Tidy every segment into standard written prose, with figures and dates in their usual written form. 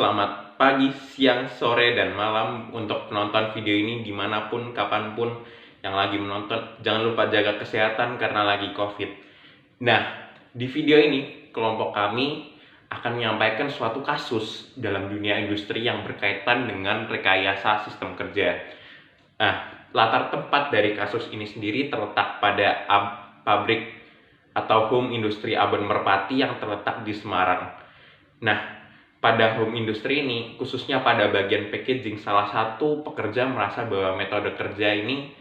selamat pagi, siang, sore, dan malam untuk penonton video ini dimanapun, kapanpun yang lagi menonton. Jangan lupa jaga kesehatan karena lagi COVID. Nah, di video ini kelompok kami akan menyampaikan suatu kasus dalam dunia industri yang berkaitan dengan rekayasa sistem kerja. Nah, latar tempat dari kasus ini sendiri terletak pada pabrik atau home industri Abon Merpati yang terletak di Semarang. Nah, pada home industry ini, khususnya pada bagian packaging, salah satu pekerja merasa bahwa metode kerja ini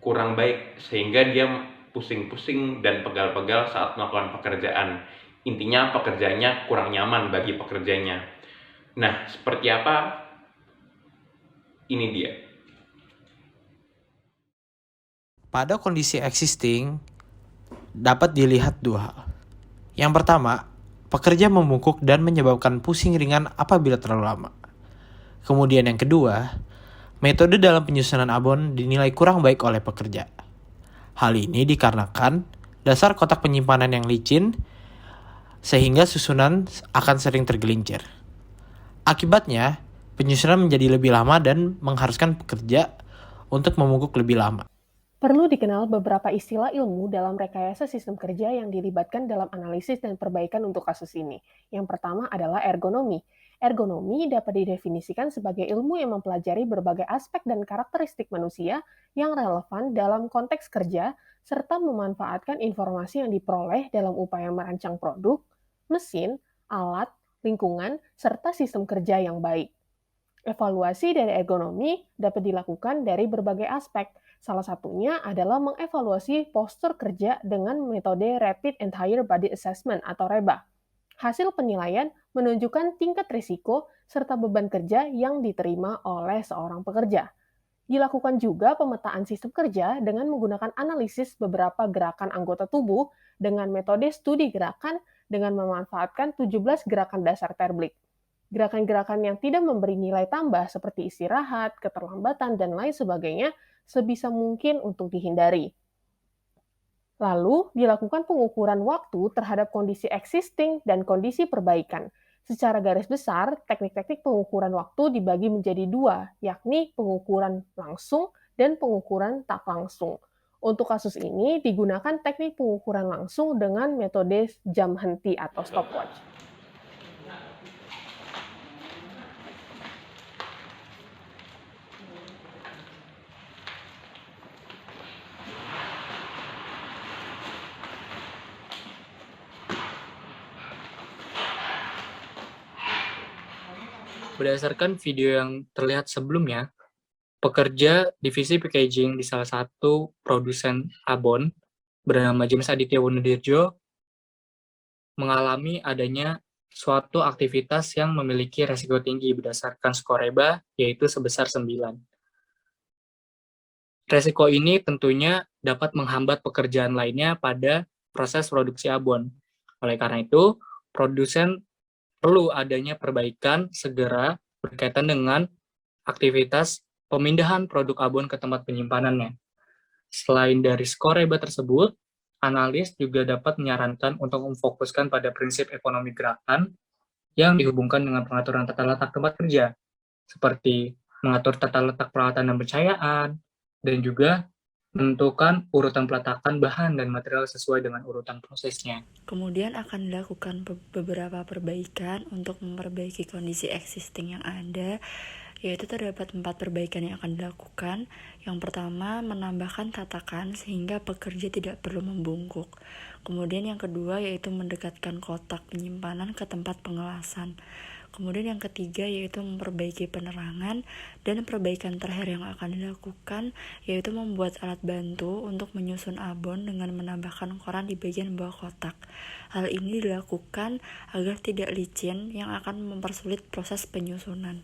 kurang baik, sehingga dia pusing-pusing dan pegal-pegal saat melakukan pekerjaan. Intinya pekerjaannya kurang nyaman bagi pekerjanya. Nah, seperti apa? Ini dia. Pada kondisi existing, dapat dilihat dua hal. Yang pertama, pekerja membungkuk dan menyebabkan pusing ringan apabila terlalu lama. Kemudian yang kedua, metode dalam penyusunan abon dinilai kurang baik oleh pekerja. Hal ini dikarenakan dasar kotak penyimpanan yang licin, sehingga susunan akan sering tergelincir. Akibatnya, penyusunan menjadi lebih lama dan mengharuskan pekerja untuk membungkuk lebih lama. Perlu dikenal beberapa istilah ilmu dalam rekayasa sistem kerja yang dilibatkan dalam analisis dan perbaikan untuk kasus ini. Yang pertama adalah ergonomi. Ergonomi dapat didefinisikan sebagai ilmu yang mempelajari berbagai aspek dan karakteristik manusia yang relevan dalam konteks kerja, serta memanfaatkan informasi yang diperoleh dalam upaya merancang produk, mesin, alat, lingkungan, serta sistem kerja yang baik. Evaluasi dari ergonomi dapat dilakukan dari berbagai aspek. Salah satunya adalah mengevaluasi postur kerja dengan metode Rapid Entire Body Assessment atau REBA. Hasil penilaian menunjukkan tingkat risiko serta beban kerja yang diterima oleh seorang pekerja. Dilakukan juga pemetaan sistem kerja dengan menggunakan analisis beberapa gerakan anggota tubuh dengan metode studi gerakan dengan memanfaatkan 17 gerakan dasar Terblick. Gerakan-gerakan yang tidak memberi nilai tambah seperti istirahat, keterlambatan, dan lain sebagainya sebisa mungkin untuk dihindari. Lalu, dilakukan pengukuran waktu terhadap kondisi existing dan kondisi perbaikan. Secara garis besar, teknik-teknik pengukuran waktu dibagi menjadi dua, yakni pengukuran langsung dan pengukuran tak langsung. Untuk kasus ini, digunakan teknik pengukuran langsung dengan metode jam henti atau stopwatch. Berdasarkan video yang terlihat sebelumnya, pekerja divisi packaging di salah satu produsen abon bernama James Aditya Wonodirjo mengalami adanya suatu aktivitas yang memiliki resiko tinggi berdasarkan skor REBA, yaitu sebesar 9. Resiko ini tentunya dapat menghambat pekerjaan lainnya pada proses produksi abon. Oleh karena itu, produsen perlu adanya perbaikan segera berkaitan dengan aktivitas pemindahan produk abon ke tempat penyimpanannya. Selain dari skor REBA tersebut, analis juga dapat menyarankan untuk memfokuskan pada prinsip ekonomi gerakan yang dihubungkan dengan pengaturan tata letak tempat kerja, seperti mengatur tata letak peralatan dan pencahayaan, dan juga menentukan urutan peletakan bahan dan material sesuai dengan urutan prosesnya. Kemudian akan dilakukan beberapa perbaikan untuk memperbaiki kondisi existing yang ada, yaitu terdapat 4 perbaikan yang akan dilakukan. Yang pertama, menambahkan tatakan sehingga pekerja tidak perlu membungkuk. Kemudian yang kedua, yaitu mendekatkan kotak penyimpanan ke tempat pengelasan. Kemudian yang ketiga yaitu memperbaiki penerangan, dan perbaikan terakhir yang akan dilakukan yaitu membuat alat bantu untuk menyusun abon dengan menambahkan koran di bagian bawah kotak. Hal ini dilakukan agar tidak licin yang akan mempersulit proses penyusunan.